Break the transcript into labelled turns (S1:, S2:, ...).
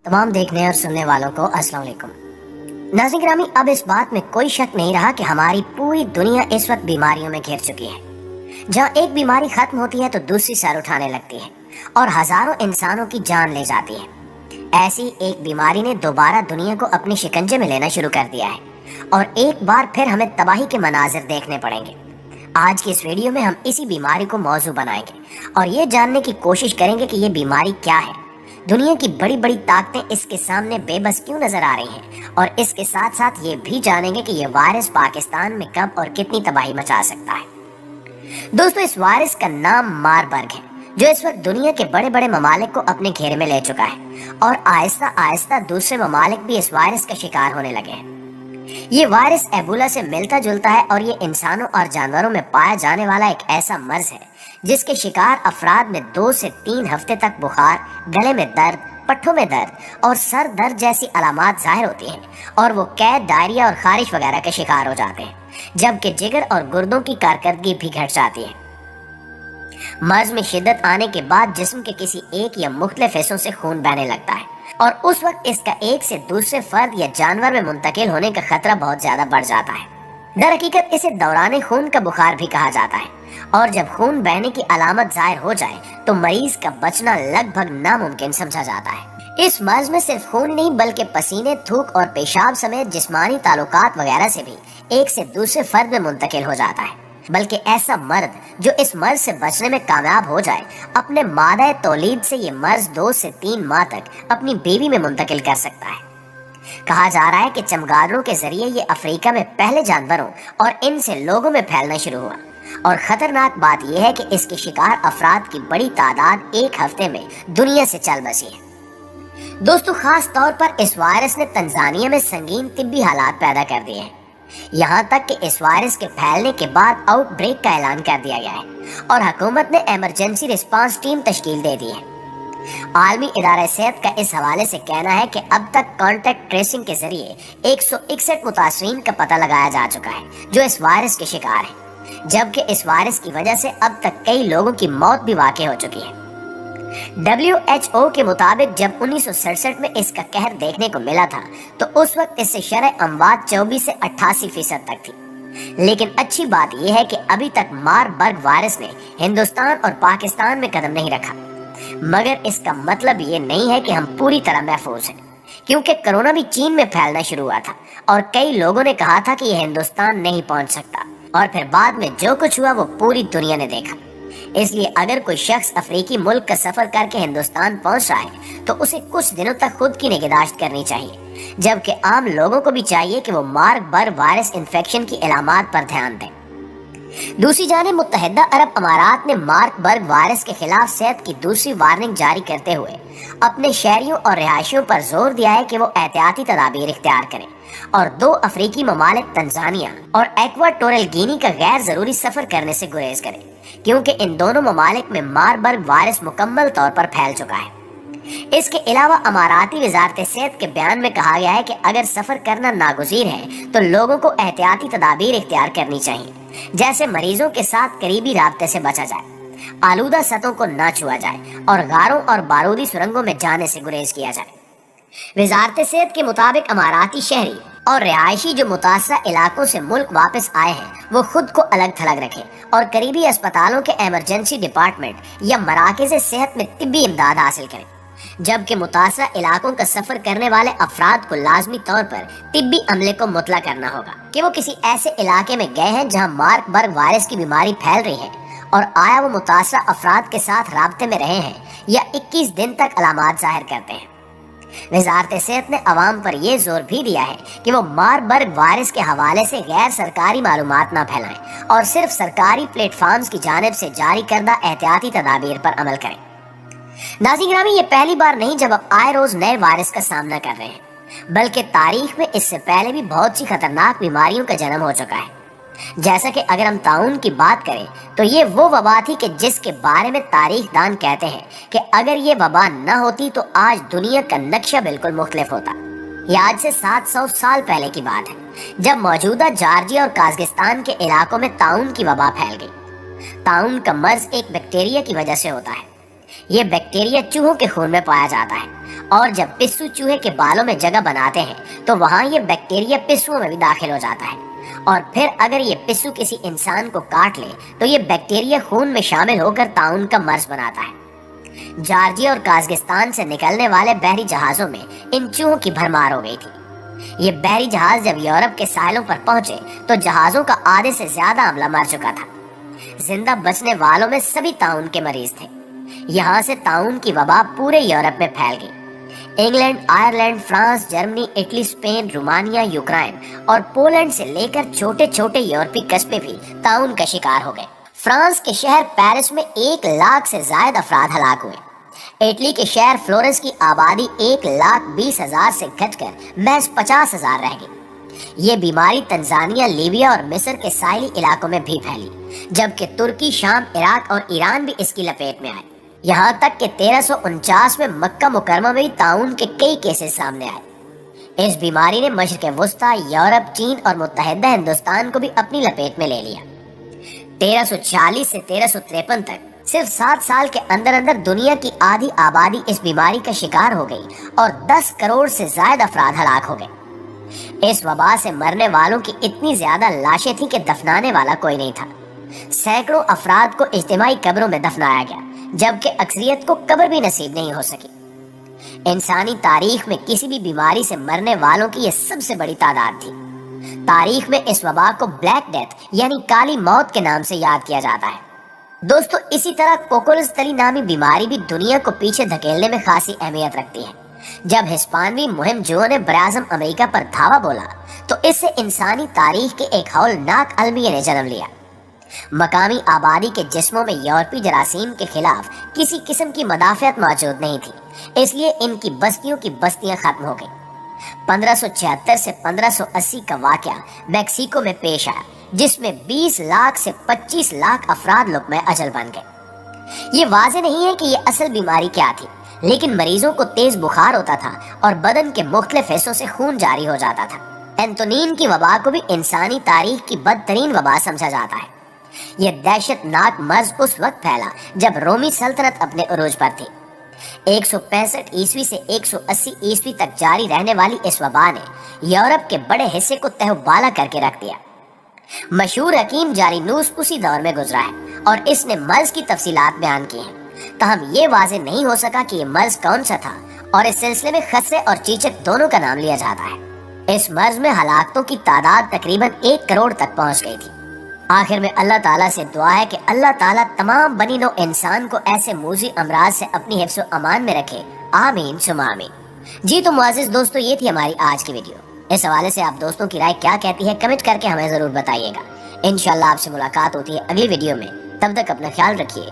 S1: तमाम देखने और सुनने वालों को अस्सलाम वालेकुम। नाज़रीन गिरामी, अब इस बात में कोई शक नहीं रहा कि हमारी पूरी दुनिया इस वक्त बीमारियों में घिर चुकी है। जहाँ एक बीमारी खत्म होती है तो दूसरी सर उठाने लगती है और हजारों इंसानों की जान ले जाती है। ऐसी एक बीमारी ने दोबारा दुनिया को अपने शिकंजे में लेना शुरू कर दिया है और एक बार फिर हमें तबाही के मनाजिर देखने पड़ेंगे। आज की इस वीडियो में हम इसी बीमारी को मौजू बनाएंगे और ये जानने की कोशिश करेंगे कि ये बीमारी क्या है, दुनिया की बड़ी बड़ी ताकतें इसके सामने बेबस क्यों नजर आ रही हैं, और इसके साथ साथ ये भी जानेंगे कि ये वायरस पाकिस्तान में कब और कितनी तबाही मचा सकता है। दोस्तों, इस वायरस का नाम मारबर्ग है, जो इस वक्त दुनिया के बड़े बड़े ममालिक को अपने घेरे में ले चुका है और आहिस्ता आहिस्ता दूसरे ममालिक भी इस वायरस का शिकार होने लगे हैं। ये वायरस एबोला से मिलता जुलता है और ये इंसानों और जानवरों में पाया जाने वाला एक ऐसा मर्ज है जिसके शिकार अफराद में 2 से 3 हफ्ते तक बुखार, गले में दर्द, पट्ठों में दर्द और सर दर्द जैसी अलामात जाहिर होती हैं और वो कैद, डायरिया और खारिश वगैरह के शिकार हो जाते हैं, जबकि जिगर और गुर्दों की कारकर्दगी भी घट जाती है। मर्ज में शिद्दत आने के बाद जिस्म के किसी एक या मुख्तलिफ हिस्सों से खून बहने लगता है और उस वक्त इसका एक से दूसरे फर्द या जानवर में मुंतकिल होने का खतरा बहुत ज्यादा बढ़ जाता है। दर हकीकत इसे दौराने खून का बुखार भी कहा जाता है और जब खून बहने की अलामत जाहिर हो जाए तो मरीज का बचना लगभग नामुमकिन समझा जाता है। इस मर्ज में सिर्फ खून नहीं बल्कि पसीने, थूक और पेशाब समेत जिस्मानी ताल्लुकात वगैरह से भी एक से दूसरे फर्द में मुंतकिल हो जाता है। बल्कि ऐसा मर्द जो इस मर्ज से बचने में कामयाब हो जाए, अपने मादा तौलीद से ये मर्ज 2 से 3 माह तक अपनी बीवी में मुंतकिल कर सकता है। कहा जा रहा है कि चमगादड़ों के जरिए ये अफ्रीका में पहले जानवरों और इनसे लोगों में फैलना शुरू हुआ और खतरनाक बात यह है कि इसके शिकार अफराद की बड़ी तादाद एक हफ्ते में दुनिया से चल बसी है। दोस्तों, खास तौर पर इस वायरस ने तंजानिया में संगीन तिब्बी हालात पैदा कर दिए हैं, यहाँ तक कि इस वायरस के फैलने के बाद आउटब्रेक का ऐलान कर दिया गया है और हुकूमत ने इमरजेंसी रिस्पांस टीम तश्कील दे दी है। आलमी इदारा सेहत का इस हवाले से कहना है कि अब तक कॉन्टैक्ट ट्रेसिंग के जरिए 161 मुतासरीन का पता लगाया जा चुका है जो इस वायरस के शिकार हैं, जबकि इस वायरस की वजह से अब तक कई लोगों की मौत भी वाक़ई हो चुकी है। WHO के मुताबिक जब 1967 में इसका कहर देखने को मिला था तो उस वक्त इससे शरह अमवात 24 से 88% तक थी। लेकिन अच्छी बात यह है कि अभी तक मारबर्ग वायरस ने हिंदुस्तान और पाकिस्तान में कदम नहीं रखा, मगर इसका मतलब ये नहीं है कि हम पूरी तरह महफूज हैं, क्योंकि कोरोना भी चीन में फैलना शुरू हुआ था और कई लोगों ने कहा था कि यह हिंदुस्तान नहीं पहुंच सकता और फिर बाद में जो कुछ हुआ वो पूरी दुनिया ने देखा। इसलिए अगर कोई शख्स अफ्रीकी मुल्क का सफर करके हिंदुस्तान पहुंच रहा है तो उसे कुछ दिनों तक खुद की निगहदाश्त करनी चाहिए, जबकि आम लोगों को भी चाहिए कि वो मारबर्ग वायरस इन्फेक्शन की अलामात पर ध्यान दें। दूसरी जानिब मुत्तहिदा अरब अमारात ने मारबर्ग वायरस के खिलाफ सेहत की दूसरी वार्निंग जारी करते हुए अपने शहरियों और रिहायशियों पर जोर दिया है कि वो एहतियाती तदाबीर इख्तियार करें और 2 अफ्रीकी ममालिक तंजानिया और इक्वाटोरियल गिनी का गैर जरूरी सफर करने से गुरेज करें, क्योंकि इन दोनों ममालिक में मारबर्ग वायरस मुकम्मल तौर पर फैल चुका है। इसके अलावा अमाराती वजारत सेहत के बयान में कहा गया है कि अगर सफर करना नागुज़ीर है तो लोगों को एहतियाती तदाबीर इख्तियार करनी चाहिए, जैसे मरीजों के साथ करीबी राब्ते से बचा जाए, आलूदा सतहों को न छुआ जाए और गारों और बारूदी सुरंगों में जाने से गुरेज किया जाए। वजारत सेहत के मुताबिक अमाराती शहरी और रिहायशी जो मुतासरा इलाकों से मुल्क वापस आए हैं वो खुद को अलग थलग रखें और करीबी अस्पतालों के इमरजेंसी डिपार्टमेंट या मराकज़ सेहत में तिब्बी इमदाद हासिल करें, जबकि मुतासरा इलाकों का सफर करने वाले अफराद को लाजमी तौर पर तिब्बी अमले को मुतला करना होगा कि वो किसी ऐसे इलाके में गए हैं जहां मारबर्ग वायरस की बीमारी फैल रही है और आया वो मुतासरा अफराद के साथ राब्ते में रहे हैं या 21 दिन तक अलामात जाहिर करते हैं। वजारत सेहत ने अवाम पर यह जोर भी दिया है कि वो मारबर्ग वायरस के हवाले से गैर सरकारी मालूमात न फैलाएं और सिर्फ सरकारी प्लेटफॉर्म्स की जानिब से जारी करदा एहतियाती तदाबीर पर अमल करें। नाज़रीन गिरामी, ये पहली बार नहीं जब अब आए रोज नए वायरस का सामना कर रहे हैं, बल्कि तारीख में इससे पहले भी बहुत सी खतरनाक बीमारियों का जन्म हो चुका है। जैसा कि अगर हम ताउन की बात करें तो ये वो वबा थी कि जिसके बारे में तारीखदान कहते हैं कि अगर ये वबा न होती तो आज दुनिया का नक्शा बिल्कुल मुख्तलिफ होता। ये आज से 700 साल पहले की बात है, जब मौजूदा जॉर्जिया और काज़ाकिस्तान के इलाकों में ताउन की वबा फैल गई। ताउन का मर्ज एक बैक्टीरिया की वजह से होता है। یہ بیکٹیریا چوہوں کے خون میں پایا جاتا ہے اور جب پسو چوہے کے بالوں میں جگہ بناتے ہیں تو وہاں یہ بیکٹیریا پسوؤں میں بھی داخل ہو جاتا ہے، اور پھر اگر یہ پسو کسی انسان کو کاٹ لے تو یہ بیکٹیریا خون میں شامل ہو کر طاعون کا مرض بناتا ہے۔ جارجیا اور قازقستان سے نکلنے والے بحری جہازوں میں ان چوہوں کی بھرمار ہو گئی تھی۔ یہ بحری جہاز جب یورپ کے ساحلوں پر پہنچے تو جہازوں کا آدھے سے زیادہ عملہ مر چکا تھا۔ زندہ بچنے والوں میں سبھی طاعون کے مریض تھے۔ یہاں سے طاعون کی وبا پورے یورپ میں پھیل گئی۔ England, Ireland, France, Germany, Italy, Spain, Romania, Ukraine اور پولینڈ سے لے کر چھوٹے چھوٹے یورپی قصبے بھی طاعون کا شکار ہو گئے۔ فرانس کے شہر پیرس میں 1,00,000 سے زائد افراد ہلاک ہوئے۔ اٹلی کے شہر فلورنس کی آبادی 1,20,000 سے گھٹ کر محض 50,000 رہ گئی۔ یہ بیماری تنزانیہ، لیبیا اور مصر کے ساحلی علاقوں میں بھی پھیلی، جبکہ ترکی، شام، عراق اور ایران بھی اس کی لپیٹ میں آئے۔ یہاں تک کہ 1349 میں مکہ مکرمہ میں طاعون کے کئی کیسز سامنے آئے۔ اس بیماری نے مشرق وسطی، یورپ، چین اور متحدہ ہندوستان کو بھی اپنی لپیٹ میں لے لیا۔ 1346 سے 1353 تک صرف 7 سال کے اندر اندر دنیا کی آدھی آبادی اس بیماری کا شکار ہو گئی اور 10 کروڑ سے زائد افراد ہلاک ہو گئے۔ اس وبا سے مرنے والوں کی اتنی زیادہ لاشیں تھیں کہ دفنانے والا کوئی نہیں تھا۔ سینکڑوں افراد کو اجتماعی قبروں میں دفنایا گیا، جبکہ اکثریت کو قبر بھی نصیب نہیں ہو سکی۔ انسانی تاریخ میں کسی بھی بیماری سے مرنے والوں کی یہ سب سے بڑی تعداد تھی۔ تاریخ میں اس وبا کو بلیک ڈیتھ یعنی کالی موت کے نام سے یاد کیا جاتا ہے۔ دوستو، اسی طرح کوکولز تلی نامی بیماری بھی دنیا کو پیچھے دھکیلنے میں خاصی اہمیت رکھتی ہے۔ جب ہسپانوی مہم جوؤں نے براعظم امریکہ پر دھاوا بولا تو اس سے انسانی تاریخ کے ایک ہولناک المیہ نے جنم لیا۔ مقامی آبادی کے جسموں میں یورپی جراثیم کے خلاف کسی قسم کی مدافعت موجود نہیں تھی، اس لیے ان کی بستیاں ختم ہو گئیں۔ 1576 سے 1580 کا واقعہ میکسیکو میں پیش آیا، جس میں 20 لاکھ سے 25 لاکھ افراد لقمہ اجل بن گئے۔ یہ واضح نہیں ہے کہ یہ اصل بیماری کیا تھی، لیکن مریضوں کو تیز بخار ہوتا تھا اور بدن کے مختلف حصوں سے خون جاری ہو جاتا تھا۔ اینتونین کی وبا کو بھی انسانی تاریخ کی بدترین وبا سمجھا جاتا ہے۔ یہ دہشت ناک مرض اس وقت پھیلا جب رومی سلطنت اپنے عروج پر تھی۔ 165 عیسوی سے 180 عیسوی تک جاری رہنے والی اس وبا نے یورپ کے بڑے حصے کو تہو بالا کر کے رکھ دیا۔ مشہور حکیم جالینوس اسی دور میں گزرا ہے اور اس نے مرض کی تفصیلات بیان کی ہیں، تاہم یہ واضح نہیں ہو سکا کہ یہ مرض کون سا تھا، اور اس سلسلے میں خسرے اور چیچک دونوں کا نام لیا جاتا ہے۔ اس مرض میں ہلاکتوں کی تعداد تقریباً 1 کروڑ تک پہنچ گئی تھی۔ آخر میں اللہ تعالیٰ سے دعا ہے کہ اللہ تعالیٰ تمام بنی نوع انسان کو ایسے موذی امراض سے اپنی حفظ و امان میں رکھے، آمین ثم آمین۔ جی تو معزز دوستو، یہ تھی ہماری آج کی ویڈیو۔ اس حوالے سے آپ دوستوں کی رائے کیا کہتی ہے کمنٹ کر کے ہمیں ضرور بتائیے گا۔ انشاءاللہ آپ سے ملاقات ہوتی ہے اگلی ویڈیو میں، تب تک اپنا خیال رکھیے۔